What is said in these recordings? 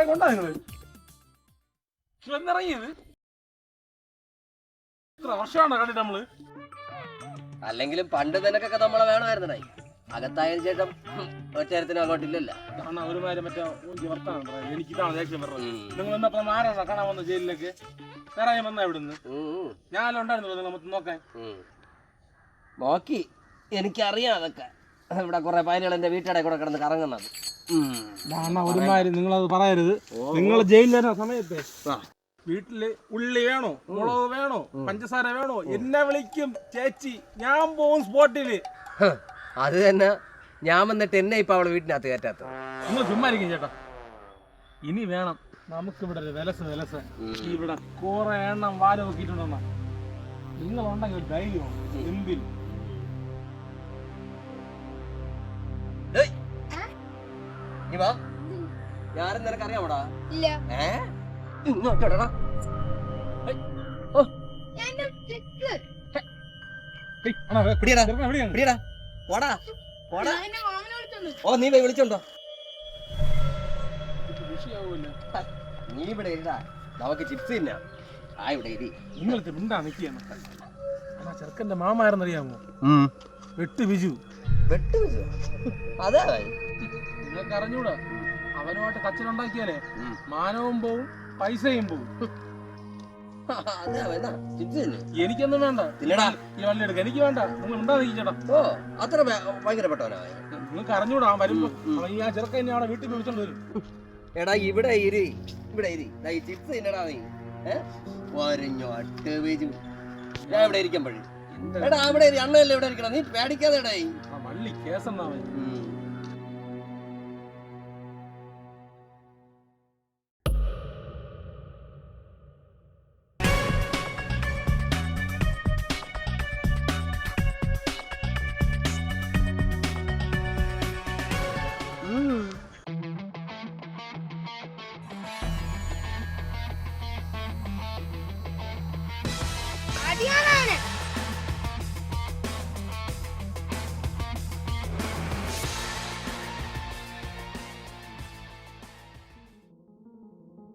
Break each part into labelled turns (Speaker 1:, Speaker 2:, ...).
Speaker 1: കൊണ്ടാ നിങ്ങള് എന്നിറങ്ങിയത് ഇത്ര വർഷമാണോ കണ്ടിട്ട് നമ്മള്?
Speaker 2: അല്ലെങ്കിലും പണ്ട് നിനക്കൊക്കെ നമ്മളെ വേണമായിരുന്നേ. അകത്തായതിനു ശേഷം ഒറ്റരത്തിനും അങ്ങോട്ടില്ലല്ലോ.
Speaker 1: ഒരുമാതിരി മറ്റേ എനിക്കിതാണ് ദേഷ്യം പറഞ്ഞത്. നിങ്ങൾ ഇന്നപ്പോ ആരാണോ കാണാൻ വന്ന ജയിലിലേക്ക്? വേറെ വന്നാ ഇവിടുന്ന് ഞാനെല്ലാം ഉണ്ടായിരുന്നല്ലോ നിങ്ങൾ മൊത്തം നോക്കാൻ.
Speaker 2: നോക്കി എനിക്കറിയാം അതൊക്കെ. ഇവിടെ കുറെ പൈലുകൾ എന്റെ വീട്ടിടെ കൂടെ കിടന്ന് കറങ്ങുന്നത്.
Speaker 1: ഒരുമാതിരി നിങ്ങളത് പറയരുത്. നിങ്ങൾ ജയിലിൽ വരുന്ന സമയത്ത് വീട്ടില് ഉള്ളി വേണോ, മുളക് വേണോ, പഞ്ചസാര വേണോ എന്നെ വിളിക്കും ചേച്ചി. ഞാൻ പോവും സ്പോട്ടില്.
Speaker 2: അത് തന്നെ ഞാൻ വന്നിട്ട് എന്നെ ഇപ്പൊ അവള് വീട്ടിനകത്ത് കയറ്റാത്ത.
Speaker 1: നിങ്ങൾ ചുമ്മാരിക്കും ചേട്ടാ. ഇനി വേണം നമുക്കിവിടെ ഒരു വിലസ് ഇവിടെ കുറെ എണ്ണം വാല നോക്കിയിട്ടുണ്ടെന്ന നിങ്ങളുണ്ടെങ്കിൽ ഒരു ധൈര്യമാണ് എന്തിൽ.
Speaker 2: ഞാനും നിനക്കറിയാമോടാ? ഓ നീ പോയി വിളിച്ചോണ്ടോ. നീ ഇവിടെ ഇടാ, നമുക്ക് ചിപ്സ് തിന്നാ. ആ ഇവിടെ ഇരി.
Speaker 1: നിങ്ങൾക്ക് മിണ്ടാ നിൽക്കുകയാണ്. ചെറുക്കന്റെ മാമാരെന്നറിയാമോ? വെട്ട് ബിജു.
Speaker 2: വെട്ട് ബിജു? അതാ
Speaker 1: നിങ്ങൾക്ക് അറിഞ്ഞൂടാ. അവനുമായിട്ട് കച്ചനുണ്ടാക്കിയാലേ മാനവും പോവും പൈസയും പോവും. എനിക്കൊന്നും വേണ്ട. ഈ വള്ളി എടുക്ക. എനിക്ക് വേണ്ട. നിങ്ങൾ ഉണ്ടാ.
Speaker 2: ഓ അത്ര ഭയങ്കരപ്പെട്ടവനാ.
Speaker 1: നിങ്ങൾക്ക് അറിഞ്ഞൂടാ. വരുമ്പോ ഈ ആ ചെറുക്കൻ അവിടെ വീട്ടിൽ വിളിച്ചോണ്ട് വരും.
Speaker 2: എടാ ഇവിടെ ഇരി, ഇവിടെ ഇരി. ഈ ചിപ്സ് തിന്നടാ നീ. ഞാൻ ഇവിടെ ഇരിക്കുമ്പോഴേ എടാ അവിടെ അണ്ണല്ലേ ഇവിടെ ഇരിക്കണം. നീ പേടിക്കാതെ എടാ.
Speaker 1: വള്ളി കേസെന്നാ.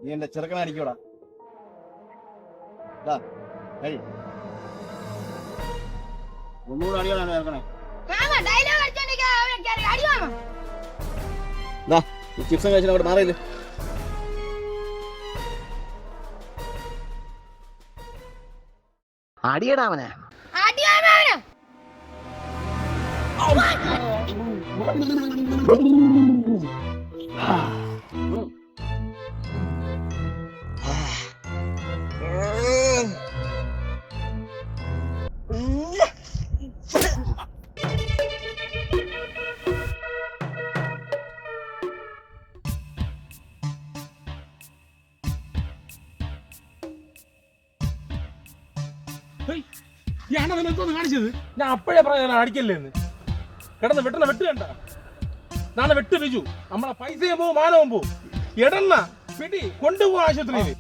Speaker 3: നീ എന്റെ ചെറുക്കനായിരിക്കൂടാ. ഒന്നുകൂടെ അടിയാണ് ചേർക്കണേ. ചിപ്സും കഴിച്ചാൽ അവിടെ മാറിയില്ലേ?
Speaker 2: അടിയടാവനെ.
Speaker 1: കാണിച്ചത് ഞാൻ അപ്പോഴേ പറയാൻ അടിക്കല്ലേന്ന്. കിടന്ന് വെട്ടുന്ന വെട്ട് കണ്ട. നാളെ വെട്ട് ബിജു. നമ്മളെ പൈസയും പോവും മാനവും പോവും. എടന്ന പിടി കൊണ്ടുപോകും ആശുപത്രിയിൽ.